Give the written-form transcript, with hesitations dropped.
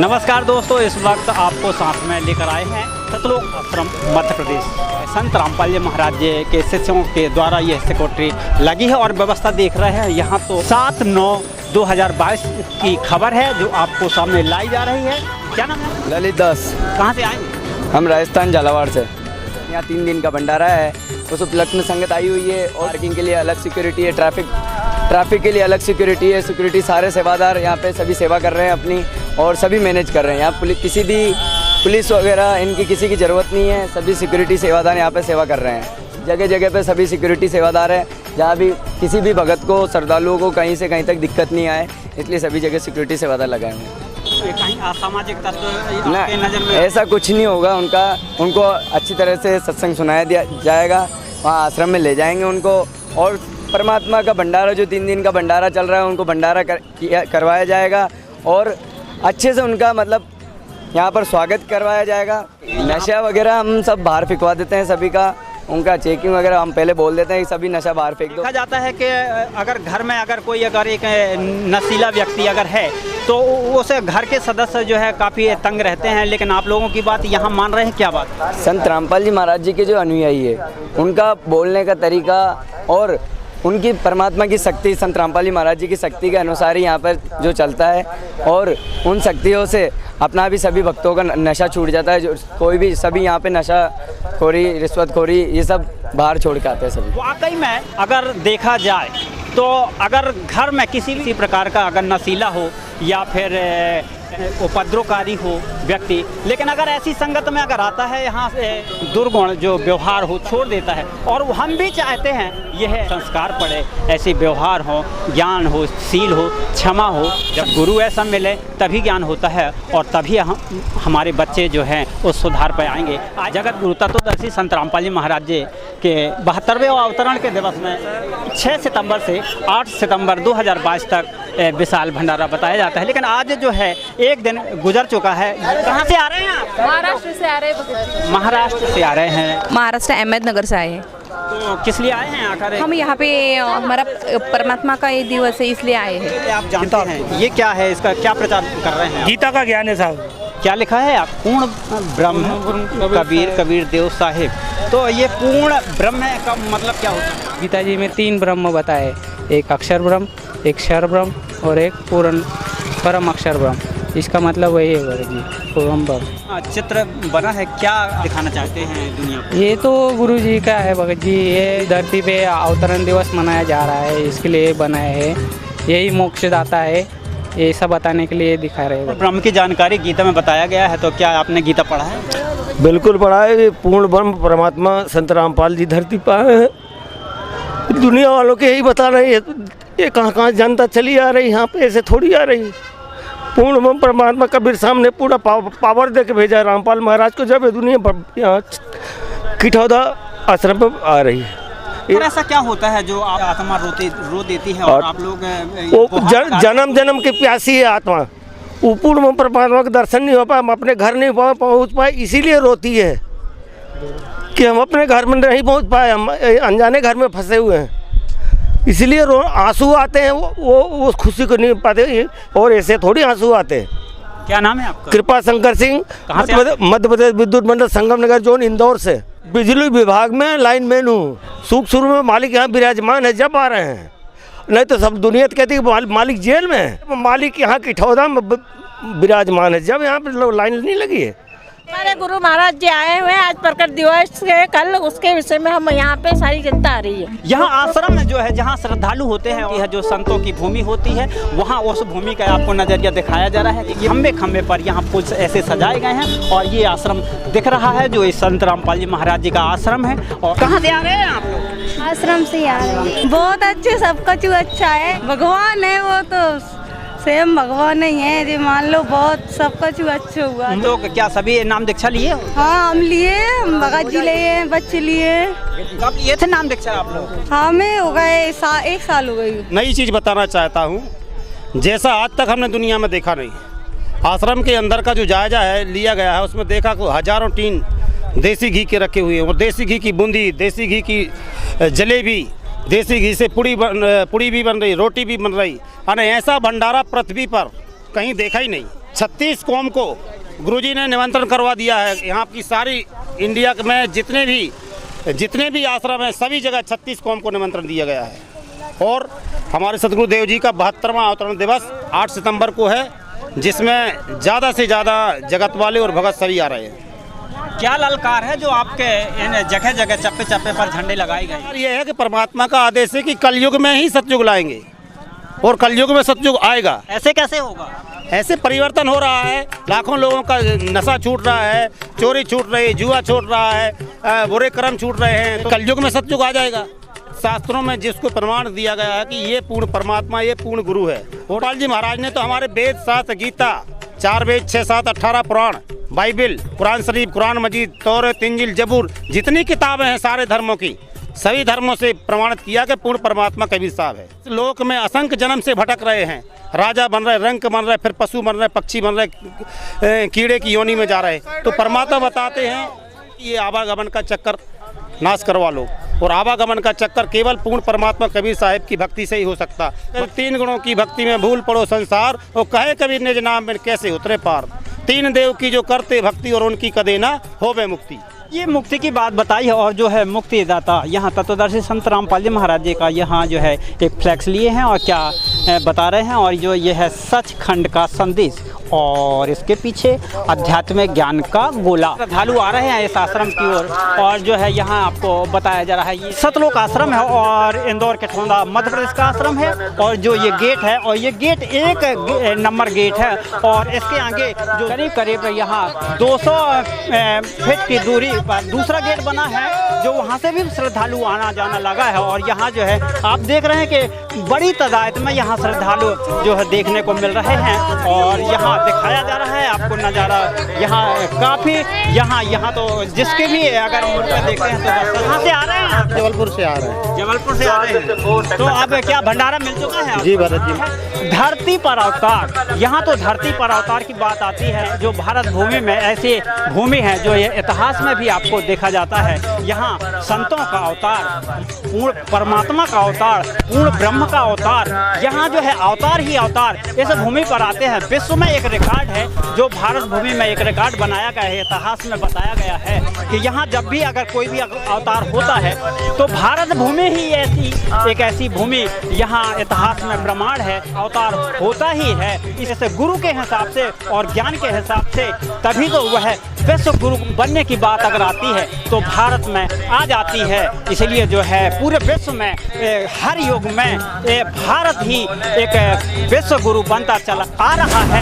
नमस्कार दोस्तों, इस वक्त आपको साथ में लेकर आए हैं सतलोक आश्रम मध्य प्रदेश। संत रामपाल जी महाराज जी के शिष्यों के द्वारा यह सिक्योरिटी लगी है और व्यवस्था देख रहे हैं। यहाँ तो 7/9/2022 की खबर है जो आपको सामने लाई जा रही है। क्या नाम है? ललित दास। कहाँ से आएंगे? हम राजस्थान झालावाड़ से। यहाँ 3 दिन का भंडारा है, उस उपलक्ष्य में संगत आई हुई है और पार्किंग के लिए अलग सिक्योरिटी है, ट्रैफिक के लिए अलग सिक्योरिटी है। सिक्योरिटी सारे सेवादार यहाँ पे सभी सेवा कर रहे हैं अपनी और सभी मैनेज कर रहे हैं। यहाँ किसी भी पुलिस वगैरह इनकी किसी की ज़रूरत नहीं है, सभी सिक्योरिटी सेवादार यहाँ पे सेवा कर रहे हैं। जगह जगह पे सभी सिक्योरिटी सेवादार हैं, जहाँ भी किसी भी भगत को श्रद्धालुओं को कहीं से कहीं तक दिक्कत नहीं आए, इसलिए सभी जगह सिक्योरिटी सेवादार लगाए हैं। कहीं असामाजिक तत्व ना, आपके नज़र में? ऐसा कुछ नहीं होगा। उनको अच्छी तरह से सत्संग सुनाया दिया जाएगा, वहाँ आश्रम में ले जाएंगे उनको और परमात्मा का भंडारा जो 3 दिन का भंडारा चल रहा है उनको भंडारा करवाया जाएगा और अच्छे से उनका मतलब यहाँ पर स्वागत करवाया जाएगा। नशा वगैरह हम सब बाहर फेंकवा देते हैं, सभी का उनका चेकिंग वगैरह हम पहले बोल देते हैं कि सभी नशा बाहर फेंक दो। देखा जाता है कि अगर घर में कोई एक नशीला व्यक्ति अगर है तो उसे घर के सदस्य जो है काफ़ी तंग रहते हैं, लेकिन आप लोगों की बात यहाँ मान रहे हैं। क्या बात? संत रामपाल जी महाराज जी के जो अनुयायी है उनका बोलने का तरीका और उनकी परमात्मा की शक्ति, संत रामपाल जी महाराज जी की शक्ति के अनुसार ही यहाँ पर जो चलता है और उन शक्तियों से अपना भी सभी भक्तों का नशा छूट जाता है। जो कोई भी सभी यहाँ पे नशा खोरी, रिश्वतखोरी ये सब बाहर छोड़ के आते हैं सभी। वाकई में अगर देखा जाए तो अगर घर में किसी भी प्रकार का अगर नशीला हो या फिर उपद्रवकारी हो व्यक्ति, लेकिन अगर ऐसी संगत में अगर आता है यहाँ से दुर्गुण जो व्यवहार हो छोड़ देता है। और हम भी चाहते हैं यह संस्कार पड़े, ऐसे व्यवहार हो, ज्ञान हो, शील हो, क्षमा हो। जब गुरु ऐसा मिले तभी ज्ञान होता है और तभी हमारे बच्चे जो हैं उस सुधार पर आएंगे। आज जगत गुरु तत्वदर्शी संत रामपाल जी महाराज जी के 72वें अवतरण के दिवस में 6 सितंबर से 8 सितंबर 2022 तक विशाल भंडारा बताया जाता है। लेकिन आज जो है एक दिन गुजर चुका है। कहाँ से आ रहे हैं आप? महाराष्ट्र से आ रहे हैं। महाराष्ट्र से आ रहे हैं? महाराष्ट्र अहमदनगर से आए हैं। तो किस लिए आए हैं आकर? हम यहाँ पे हमारा परमात्मा का ये दिवस है इसलिए आए हैं। आप जानते हैं ये क्या है, इसका क्या प्रचार कर रहे हैं? गीता का ज्ञान है साहब। क्या लिखा है आप? पूर्ण ब्रह्म कबीर देव साहिब। तो ये पूर्ण ब्रह्म का मतलब क्या होता है? गीता जी में 3 ब्रह्म बताए, एक अक्षर ब्रह्म, एक क्षर ब्रह्म और एक पूर्ण परम अक्षर ब्रह्म। इसका मतलब वही है जी, पूर्ण ब्रह्म। चित्र बना है, क्या दिखाना चाहते हैं दुनिया को? ये तो गुरु जी का है भगत जी। ये धरती पे अवतरण दिवस मनाया जा रहा है, इसके लिए बनाया है। यही मोक्षदाता है, ये सब बताने के लिए दिखा रहे हैं। ब्रह्म की जानकारी गीता में बताया गया है, तो क्या आपने गीता पढ़ा है? बिल्कुल पढ़ा है। पूर्ण ब्रह्म परमात्मा संत रामपाल जी धरती पर है। दुनिया वालों के यही बता रहे हैं, ये कहाँ जनता चली आ रही, यहाँ पे ऐसे थोड़ी आ रही। पूर्ण ब्रह्म परमात्मा कबीर सामने पूरा पावर दे के भेजा रामपाल महाराज को, जब ये दुनिया यहाँ किठौदा आश्रम पर आ रही है। ऐसा क्या होता है जो आप आत्मा रो देती है और आप लोग वो जन्म जन्म की प्यासी है आत्मा। वो पूर्ण ब्रह्म परमात्मा का दर्शन नहीं हो पाए, हम अपने घर नहीं पहुँच पाए, इसीलिए रोती है कि हम अपने घर में नहीं पहुँच पाए, हम अनजाने घर में फंसे हुए हैं, इसलिए आंसू आते हैं। वो उस खुशी को नहीं पाते और ऐसे थोड़ी आंसू आते हैं। क्या नाम है आपका? कृपा शंकर सिंह, मध्य प्रदेश विद्युत मंडल संगम नगर जोन इंदौर से। बिजली विभाग में लाइन मैन हूँ। सुख शुरू में मालिक यहाँ विराजमान है जब आ रहे हैं, नहीं तो सब दुनिया कहती है मालिक जेल में है। मालिक यहाँ किठौदा में विराजमान है जब यहाँ पर लाइन नहीं लगी है। हमारे गुरु महाराज जी आए हुए हैं आज प्रकट दिवस है कल, उसके विषय में हम यहाँ पे सारी जनता आ रही है। यहाँ आश्रम में जो है जहाँ श्रद्धालु होते हैं, यह जो संतों की भूमि होती है, वहाँ उस भूमि का आपको नजरिया दिखाया जा रहा है। खम्बे खम्बे पर यहाँ फूल ऐसे सजाए गए हैं और ये आश्रम दिख रहा है जो इस संत रामपाल जी महाराज जी का आश्रम है। और कहाँ से आ रहे हैं आप लोग? आश्रम से आ रहे हैं। बहुत अच्छे, सब कुछ अच्छा है। भगवान है वो तो सेम भगवान नहीं है जी, मान लो बहुत सब कुछ अच्छा हुआ। हम लोग क्या सभी नाम दीक्षा लिए? हाँ हम लिए, हम भगत जी लिए, बच्चे लिए। कब लिए थे नाम दीक्षा आप लोग? हाँ मैं हो गए 1 साल हो गई। नई चीज़ बताना चाहता हूँ, जैसा आज तक हमने दुनिया में देखा नहीं। आश्रम के अंदर का जो जायजा है लिया गया है, उसमें देखा को हजारों टीन देसी घी के रखे हुए हैं और देसी घी की बूंदी, देसी घी की जलेबी, देसी घी से पुड़ी भी बन रही, रोटी भी बन रही। अरे ऐसा भंडारा पृथ्वी पर कहीं देखा ही नहीं। 36 कौम को गुरुजी ने निमंत्रण करवा दिया है। यहाँ की सारी इंडिया में जितने भी आश्रम हैं सभी जगह 36 कौम को निमंत्रण दिया गया है। और हमारे सतगुरुदेव जी का 72वां अवतरण दिवस 8 सितंबर को है, जिसमें ज़्यादा से ज़्यादा जगत वाले और भगत सभी आ रहे हैं। क्या ललकार है जो आपके इन जगह जगह चप्पे चप्पे पर झंडे लगाए गए? ये है कि परमात्मा का आदेश है कि कलयुग में ही सतयुग लाएंगे और कलयुग में सतयुग आएगा। ऐसे कैसे होगा? ऐसे परिवर्तन हो रहा है, लाखों लोगों का नशा छूट रहा है, चोरी छूट रही है, जुआ छूट रहा है, बुरे कर्म छूट रहे हैं, तो कलयुग में सतयुग आ जाएगा। शास्त्रों में जिसको प्रमाण दिया गया है कि ये पूर्ण परमात्मा, ये पूर्ण गुरु है। गोपाल जी महाराज ने तो हमारे वेद, शास्त्र, गीता, 4 वेद, 6, 7, 18 पुराण, बाइबिल, कुरान शरीफ, कुरान मजीद, तौरात, इंजील, जबूर, जितनी किताबें हैं सारे धर्मों की, सभी धर्मों से प्रमाणित किया कि पूर्ण परमात्मा कबीर साहब है। लोक में असंख्य जन्म से भटक रहे हैं, राजा बन रहे, रंक बन रहे, फिर पशु बन रहे, पक्षी बन रहे, कीड़े की योनि में जा रहे, तो परमात्मा बताते हैं कि ये आवागमन का चक्कर नाश करवा लो, और आवागमन का चक्कर केवल पूर्ण परमात्मा कबीर साहिब की भक्ति से ही हो सकता। 3 गुणों की भक्ति में भूल पड़ो संसार, और कहे कबीर निज नाम में कैसे उतरे पार। 3 देव की जो करते भक्ति और उनकी कदे ना होवे मुक्ति। ये मुक्ति की बात बताई है, और जो है मुक्ति दाता यहाँ तत्वदर्शी संत रामपाल जी महाराज जी का यहाँ जो है एक फ्लैक्स लिए हैं और क्या बता रहे हैं, और जो ये है सचखंड का संदेश, और इसके पीछे आध्यात्मिक ज्ञान का गोला। श्रद्धालु आ रहे हैं इस आश्रम की ओर, और जो है यहाँ आपको बताया जा रहा है ये सतलोक आश्रम है और इंदौर के ठोंदा मध्य प्रदेश का आश्रम है। और जो ये गेट है, और ये गेट 1 नंबर गेट है, और इसके आगे जो करीब करीब यहाँ 200 फीट की दूरी पर दूसरा गेट बना है, जो वहाँ से भी श्रद्धालु आना जाना लगा है। और यहाँ जो है आप देख रहे हैं कि बड़ी तादाद में यहाँ श्रद्धालु जो है देखने को मिल रहे हैं, और यहाँ दिखाया जा रहा है आपको नज़ारा। यहाँ काफ़ी यहाँ तो जिसके भी अगर मुर्गा देखते हैं तो कहाँ से आ रहे हैं? जबलपुर से आ रहे हैं। जबलपुर से आ रहे हैं, तो अब क्या भंडारा मिल चुका है? जी भरत जी। धरती पर अवतार, यहाँ तो धरती पर अवतार की बात आती है। जो भारत भूमि में ऐसी भूमि है जो ये इतिहास में भी आपको देखा जाता है, यहाँ संतों का अवतार, पूर्ण परमात्मा का अवतार, पूर्ण ब्रह्म का अवतार, यहाँ जो है अवतार ही अवतार इस भूमि पर आते हैं। विश्व में एक रिकॉर्ड है, जो भारत भूमि में एक रिकॉर्ड बनाया गया है, इतिहास में बताया गया है कि यहाँ जब भी अगर कोई भी अवतार होता है तो भारत भूमि ही ऐसी भूमि, यहाँ इतिहास में प्रमाण है, अवतार होता ही है। इससे गुरु के हिसाब से और ज्ञान के हिसाब से तभी तो वह विश्व गुरु बनने की बात अगर आती है तो भारत में आ जाती है। इसलिए जो है पूरे विश्व में हर युग में भारत ही एक विश्व गुरु बनता चला आ रहा है।